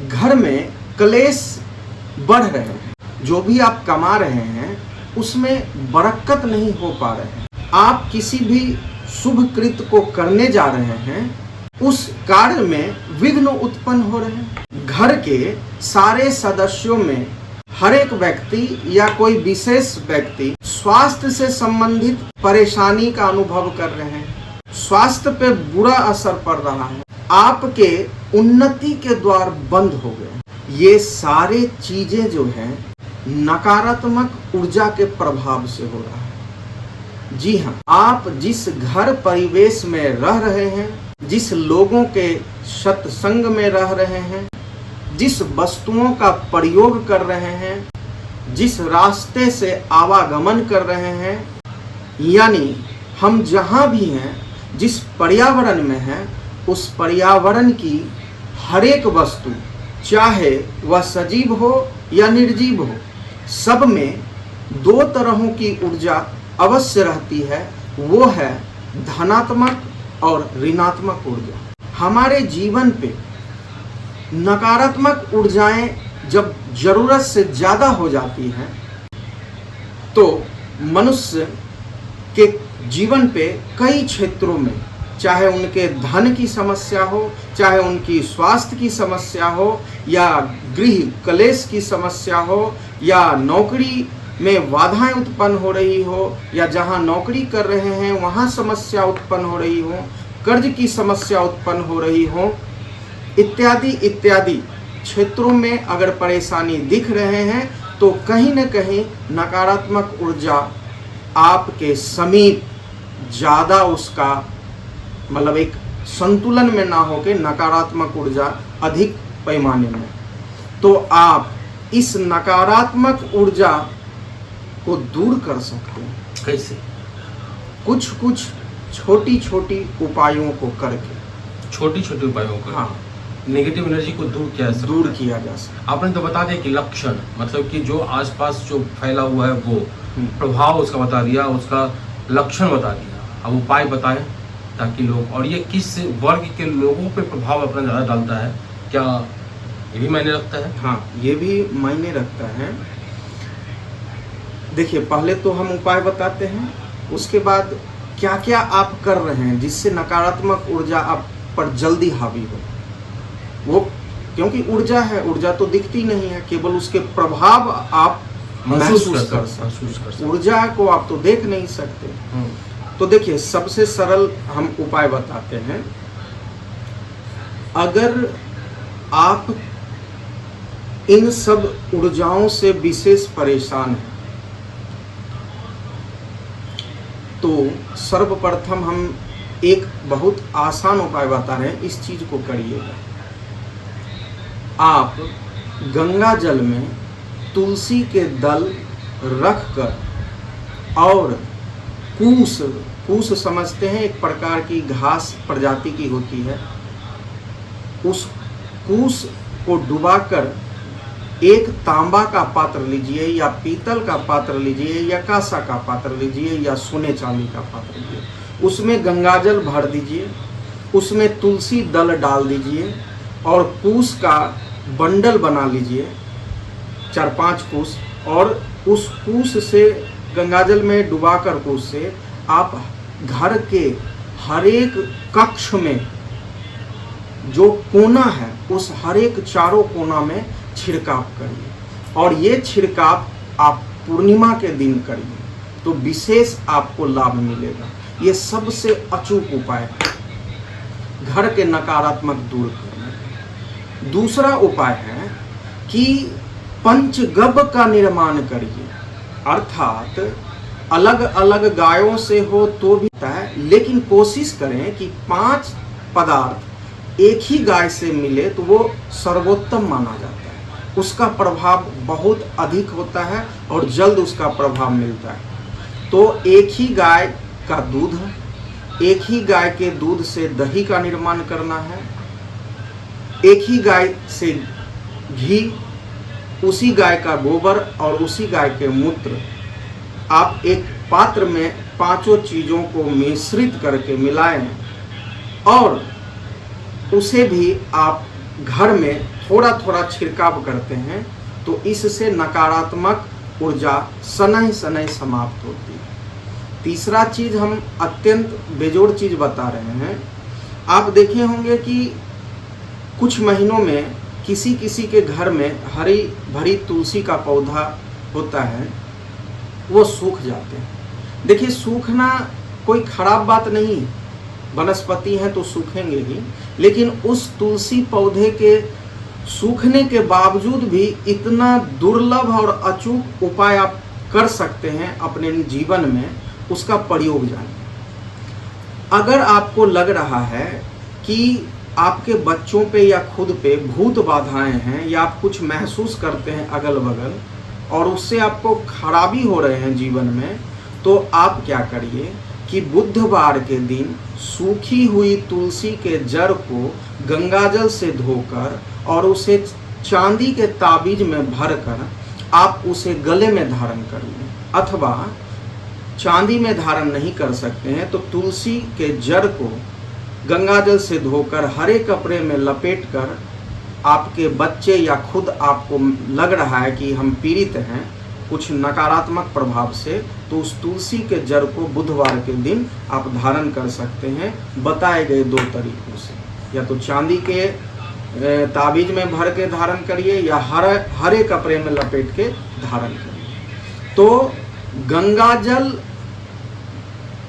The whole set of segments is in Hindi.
घर में क्लेश बढ़ रहे हैं, जो भी आप कमा रहे हैं उसमें बरकत नहीं हो पा रहे हैं। आप किसी भी शुभ कृत्य को करने जा रहे हैं, उस कार्य में विघ्न उत्पन्न हो रहे हैं। घर के सारे सदस्यों में हर एक व्यक्ति या कोई विशेष व्यक्ति स्वास्थ्य से संबंधित परेशानी का अनुभव कर रहे हैं, स्वास्थ्य पे बुरा असर पड़ रहा है, आपके उन्नति के द्वार बंद हो गए। ये सारे चीजें जो हैं नकारात्मक ऊर्जा के प्रभाव से हो रहा है। जी हाँ, आप जिस घर परिवेश में रह रहे हैं, जिस लोगों के सत्संग में रह रहे हैं, जिस वस्तुओं का प्रयोग कर रहे हैं, जिस रास्ते से आवागमन कर रहे हैं, यानी हम जहाँ भी हैं, जिस पर्यावरण में हैं, उस पर्यावरण की हर एक वस्तु, चाहे वह सजीव हो या निर्जीव हो, सब में दो तरहों की ऊर्जा अवश्य रहती है। वो है धनात्मक और ऋणात्मक ऊर्जा। हमारे जीवन पे नकारात्मक ऊर्जाएं जब जरूरत से ज़्यादा हो जाती हैं तो मनुष्य के जीवन पे कई क्षेत्रों में, चाहे उनके धन की समस्या हो, चाहे उनकी स्वास्थ्य की समस्या हो, या गृह क्लेश की समस्या हो, या नौकरी में बाधाएं उत्पन्न हो रही हो, या जहां नौकरी कर रहे हैं वहां समस्या उत्पन्न हो रही हो, कर्ज की समस्या उत्पन्न हो रही हो, इत्यादि इत्यादि क्षेत्रों में अगर परेशानी दिख रहे हैं तो कहीं न कहीं नकारात्मक ऊर्जा आपके समीप ज़्यादा, उसका मतलब एक संतुलन में ना होके नकारात्मक ऊर्जा अधिक पैमाने में, तो आप इस नकारात्मक ऊर्जा को दूर कर सकते हैं। कैसे? कुछ छोटी छोटी उपायों को करके। छोटी छोटी उपायों का? हाँ, नेगेटिव एनर्जी को दूर किया जा सकता। आपने तो बता दिया कि लक्षण, मतलब कि जो आसपास जो फैला हुआ है वो प्रभाव उसका बता दिया, उसका लक्षण बता दिया। अब उपाय बताएं ताकि लोग, और ये किस वर्ग के लोगों पे प्रभाव अपना ज़्यादा डालता है, क्या ये भी मायने रखता है? हाँ, ये भी मायने रखता है। देखिए, पहले तो हम उपाय बताते हैं, उसके बाद क्या क्या आप कर रहे हैं जिससे नकारात्मक ऊर्जा आप पर जल्दी हावी हो। वो क्योंकि ऊर्जा है, ऊर्जा तो दिखती नहीं है, केवल उसके प्रभाव आप महसूस कर सकते। ऊर्जा को आप तो देख नहीं सकते। तो देखिए, सबसे सरल हम उपाय बताते हैं। अगर आप इन सब ऊर्जाओं से विशेष परेशान हैं तो सर्वप्रथम हम एक बहुत आसान उपाय बता रहे हैं, इस चीज को करिएगा। आप गंगा जल में तुलसी के दल रखकर और कूस समझते हैं, एक प्रकार की घास प्रजाति की होती है, उस कूस को डुबाकर एक तांबा का पात्र लीजिए, या पीतल का पात्र लीजिए, या कांसा का पात्र लीजिए, या सोने चांदी का पात्र लीजिए, उसमें गंगाजल भर दीजिए, उसमें तुलसी दल डाल दीजिए और कूस का बंडल बना लीजिए, 4-5 कूस, और उस कूस से गंगाजल में डुबाकर कूस से आप घर के हर एक कक्ष में जो कोना है उस हर एक चारों कोना में छिड़काव करिए, और ये छिड़काव आप पूर्णिमा के दिन करिए तो विशेष आपको लाभ मिलेगा। ये सबसे अचूक उपाय है घर के नकारात्मक दूर करने। दूसरा उपाय है कि पंचगव्य का निर्माण करिए, अर्थात अलग अलग गायों से हो तो भी होता है, लेकिन कोशिश करें कि 5 पदार्थ एक ही गाय से मिले तो वो सर्वोत्तम माना जाता है, उसका प्रभाव बहुत अधिक होता है और जल्द उसका प्रभाव मिलता है। तो एक ही गाय का दूध, एक ही गाय के दूध से दही का निर्माण करना है, एक ही गाय से घी, उसी गाय का गोबर और उसी गाय के मूत्र आप एक पात्र में 5 चीज़ों को मिश्रित करके मिलाएं और उसे भी आप घर में थोड़ा थोड़ा छिड़काव करते हैं तो इससे नकारात्मक ऊर्जा शनैः शनैः समाप्त होती है। तीसरा चीज हम अत्यंत बेजोड़ चीज बता रहे हैं। आप देखे होंगे कि कुछ महीनों में किसी किसी के घर में हरी भरी तुलसी का पौधा होता है, वो सूख जाते हैं। देखिए, सूखना कोई खराब बात नहीं है, वनस्पति हैं तो सूखेंगे ही, लेकिन उस तुलसी पौधे के सूखने के बावजूद भी इतना दुर्लभ और अचूक उपाय आप कर सकते हैं अपने जीवन में, उसका प्रयोग जानिए। अगर आपको लग रहा है कि आपके बच्चों पे या खुद पे भूत बाधाएं हैं या आप कुछ महसूस करते हैं अगल बगल और उससे आपको खराबी हो रहे हैं जीवन में, तो आप क्या करिए कि बुधवार के दिन सूखी हुई तुलसी के जड़ को गंगाजल से धोकर और उसे चांदी के ताबीज में भरकर आप उसे गले में धारण करिए। अथवा चांदी में धारण नहीं कर सकते हैं तो तुलसी के जड़ को गंगाजल से धोकर हरे कपड़े में लपेटकर आपके बच्चे या खुद आपको लग रहा है कि हम पीड़ित हैं कुछ नकारात्मक प्रभाव से, तो उस तुलसी के जड़ को बुधवार के दिन आप धारण कर सकते हैं बताए गए 2 तरीकों से। या तो चांदी के ताबीज में भर के धारण करिए या हरे कपड़े में लपेट के धारण करिए। तो गंगाजल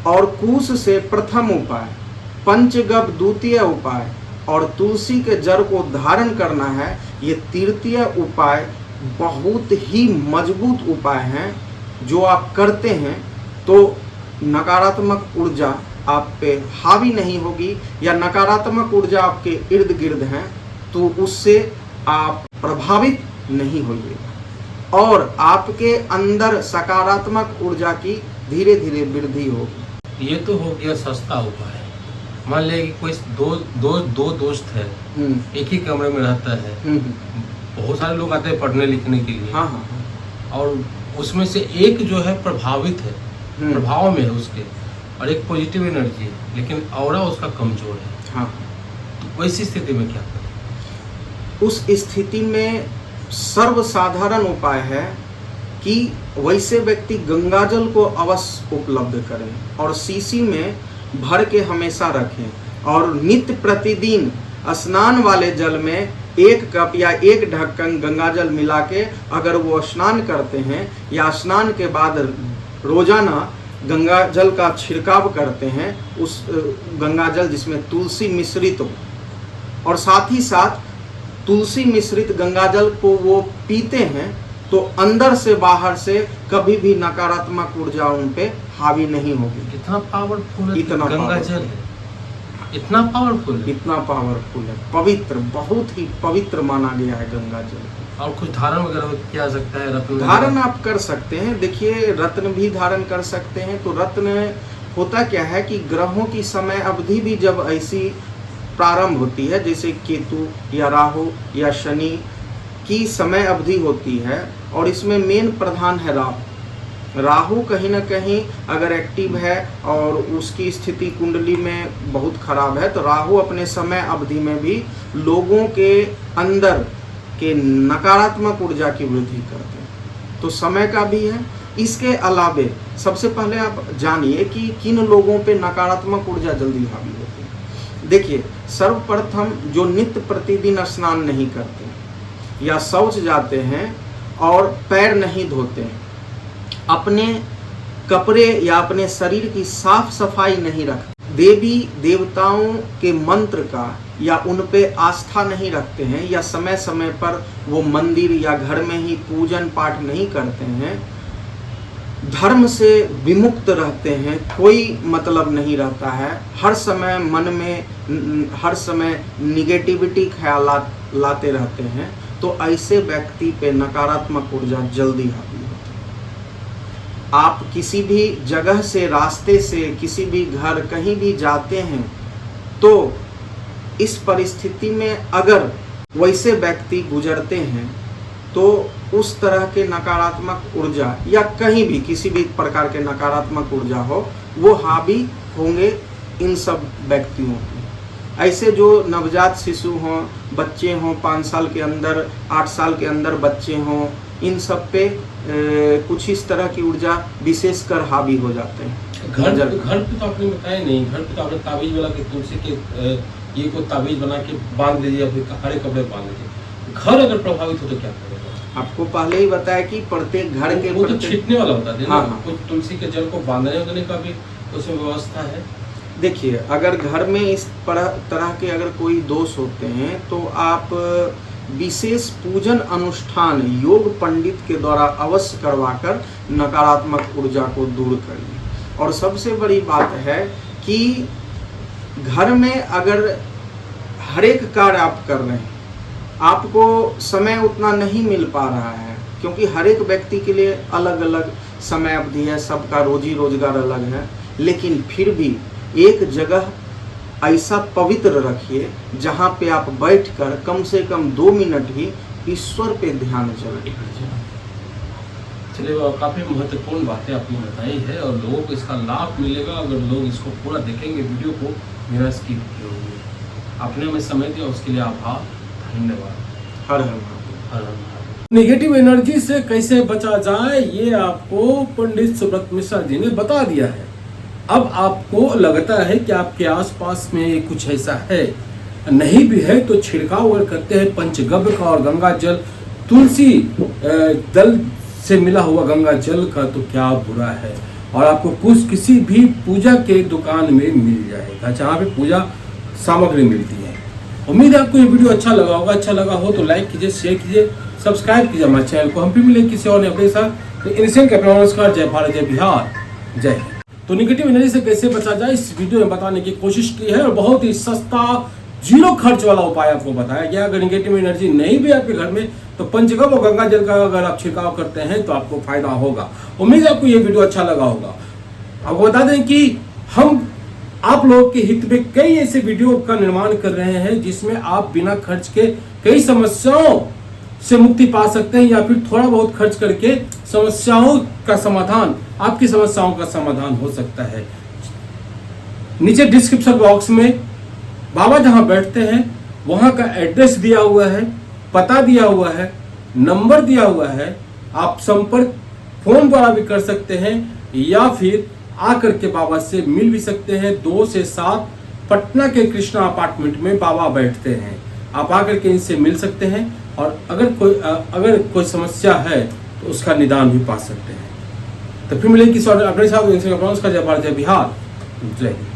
और कूश से प्रथम उपाय, पंचगव्य द्वितीय उपाय और तुलसी के जड़ को धारण करना है, ये तृतीय उपाय बहुत ही मजबूत उपाय हैं। जो आप करते हैं तो नकारात्मक ऊर्जा आप पे हावी नहीं होगी, या नकारात्मक ऊर्जा आपके इर्द गिर्द हैं तो उससे आप प्रभावित नहीं होइएगा और आपके अंदर सकारात्मक ऊर्जा की धीरे धीरे वृद्धि होगी। ये तो हो गया सस्ता उपाय। मान लिया कि कोई दो दोस्त है, एक ही कमरे में रहता है, बहुत सारे लोग आते हैं पढ़ने लिखने के लिए। हाँ हाँ। और उसमें से एक जो है प्रभावित है, प्रभाव में है उसके, और एक पॉजिटिव एनर्जी है, लेकिन ऑरा उसका कमजोर है। हाँ। तो वैसी स्थिति में क्या करें? उस स्थिति में सर्वसाधारण उपाय है कि वैसे व्यक्ति गंगाजल को अवश्य उपलब्ध करें और शीशी में भर के हमेशा रखें और नित्य प्रतिदिन स्नान वाले जल में 1 कप या 1 ढक्कन गंगाजल मिला के अगर वो स्नान करते हैं या स्नान के बाद रोजाना गंगाजल का छिड़काव करते हैं, उस गंगाजल जिसमें तुलसी मिश्रित हो, और साथ ही साथ तुलसी मिश्रित गंगाजल को वो पीते हैं, तो अंदर से बाहर से कभी भी नकारात्मक ऊर्जा उन पे हावी नहीं होगी। इतना पावरफुल है, इतना गंगाजल है, इतना पावरफुल है, इतना पावरफुल है, पवित्र, बहुत ही पवित्र माना गया है गंगाजल। और कुछ धारण वगैरह किया जा सकता है? रत्न धारण आप कर सकते हैं। देखिए, रत्न भी धारण कर सकते हैं। तो रत्न होता क्या है कि ग्रहों की समय अवधि भी जब ऐसी प्रारंभ होती है, जैसे केतु या राहु या शनि की समय अवधि होती है, और इसमें मेन प्रधान है राहु। राहु कहीं ना कहीं अगर एक्टिव है और उसकी स्थिति कुंडली में बहुत खराब है, तो राहु अपने समय अवधि में भी लोगों के अंदर के नकारात्मक ऊर्जा की वृद्धि करते हैं। तो समय का भी है। इसके अलावे सबसे पहले आप जानिए कि किन लोगों पे नकारात्मक ऊर्जा जल्दी हावी होती है। देखिए, सर्वप्रथम जो नित्य प्रतिदिन स्नान नहीं करते या शौच जाते हैं और पैर नहीं धोते हैं, अपने कपड़े या अपने शरीर की साफ सफाई नहीं रखते, देवी देवताओं के मंत्र का या उन पे आस्था नहीं रखते हैं, या समय समय पर वो मंदिर या घर में ही पूजन पाठ नहीं करते हैं, धर्म से विमुक्त रहते हैं, कोई मतलब नहीं रहता है, हर समय मन में हर समय निगेटिविटी ख्यालात लाते रहते हैं, तो ऐसे व्यक्ति पे नकारात्मक ऊर्जा जल्दी हावी होती है। आप किसी भी जगह से, रास्ते से, किसी भी घर कहीं भी जाते हैं, तो इस परिस्थिति में अगर वैसे व्यक्ति गुजरते हैं तो उस तरह के नकारात्मक ऊर्जा या कहीं भी किसी भी प्रकार के नकारात्मक ऊर्जा हो, वो हावी होंगे इन सब व्यक्तियों पे। ऐसे जो नवजात शिशु हों, बच्चे हों, 5 साल के अंदर, 8 साल के अंदर बच्चे हों, इन सब पे कुछ इस तरह की ऊर्जा विशेषकर हावी हो जाते हैं। घर पे तो आपने बताया नहीं, घर पे तो आपने ताबीज वाला के तुलसी के ये को ताबीज बना के बांध लीजिए, या फिर हरे कपड़े बांध लीजिए। घर अगर प्रभावित हो तो क्या करेगा? आपको पहले ही बताया कि प्रत्येक घर के वो तो छिटने वाला होता है। हाँ। कुछ तुलसी के जल को बांधने उधने का भी उसमें व्यवस्था है। देखिए, अगर घर में इस तरह के अगर कोई दोष होते हैं तो आप विशेष पूजन अनुष्ठान योग पंडित के द्वारा अवश्य करवाकर नकारात्मक ऊर्जा को दूर करिए। और सबसे बड़ी बात है कि घर में अगर हर एक कार्य आप कर रहे हैं, आपको समय उतना नहीं मिल पा रहा है, क्योंकि हर एक व्यक्ति के लिए अलग अलग समय अवधि है, सबका रोजी रोजगार अलग है, लेकिन फिर भी एक जगह ऐसा पवित्र रखिए जहाँ पे आप बैठकर कम से कम 2 मिनट ही ईश्वर पे ध्यान चलाइए। चलिए, वो काफ़ी महत्वपूर्ण बातें आपने बताई है और लोगों को इसका लाभ मिलेगा अगर लोग इसको पूरा देखेंगे, वीडियो को बिना स्किप किए होंगे। आपने हमें समय दिया उसके लिए आभार, धन्यवाद। हर हर महादेव। हर हर। नेगेटिव एनर्जी से कैसे बचा जाए ये आपको पंडित सुब्रत मिश्रा जी ने बता दिया है। अब आपको लगता है कि आपके आसपास में कुछ ऐसा है, नहीं भी है तो छिड़काव अगर करते हैं पंचगव्य का और गंगा जल, तुलसी दल से मिला हुआ गंगा जल का, तो क्या बुरा है। और आपको कुछ किसी भी पूजा के दुकान में मिल जाएगा जहाँ पे पूजा सामग्री मिलती है। उम्मीद है आपको ये वीडियो अच्छा लगा होगा। अच्छा लगा हो तो लाइक कीजिए, शेयर कीजिए, सब्सक्राइब कीजिए हमारे चैनल को। हम फिर मिले किसी और अपने साथ। तो इनसे नमस्कार, जय भारत, जय बिहार, जय हिंद। तो निगेटिव एनर्जी से कैसे बचा जाए इस वीडियो में बताने की कोशिश की है और बहुत ही सस्ता 0 खर्च वाला उपाय आपको बताया गया। अगर निगेटिव एनर्जी नहीं भी आपके घर में तो पंचगव्य और गंगा जल का अगर आप छिड़काव करते हैं तो आपको फायदा होगा। उम्मीद है आपको ये वीडियो अच्छा लगा होगा। आपको बता दें कि हम आप लोगों के हित में कई ऐसे वीडियो का निर्माण कर रहे हैं जिसमें आप बिना खर्च के कई समस्याओं से मुक्ति पा सकते हैं, या फिर थोड़ा बहुत खर्च करके समस्याओं का समाधान, आपकी समस्याओं का समाधान हो सकता है। नीचे डिस्क्रिप्शन बॉक्स में बाबा जहां बैठते हैं वहां का एड्रेस दिया हुआ है, पता दिया हुआ है, नंबर दिया हुआ है। आप संपर्क फोन द्वारा भी कर सकते हैं या फिर आकर के बाबा से मिल भी सकते हैं। 2 से 7 पटना के कृष्णा अपार्टमेंट में बाबा बैठते हैं। आप आकर के इनसे मिल सकते हैं और अगर कोई समस्या है तो उसका निदान भी पा सकते हैं। तो फिर मिलेंगे किसी और अपने साथ। जय भारत, जय बिहार, जय हिंद।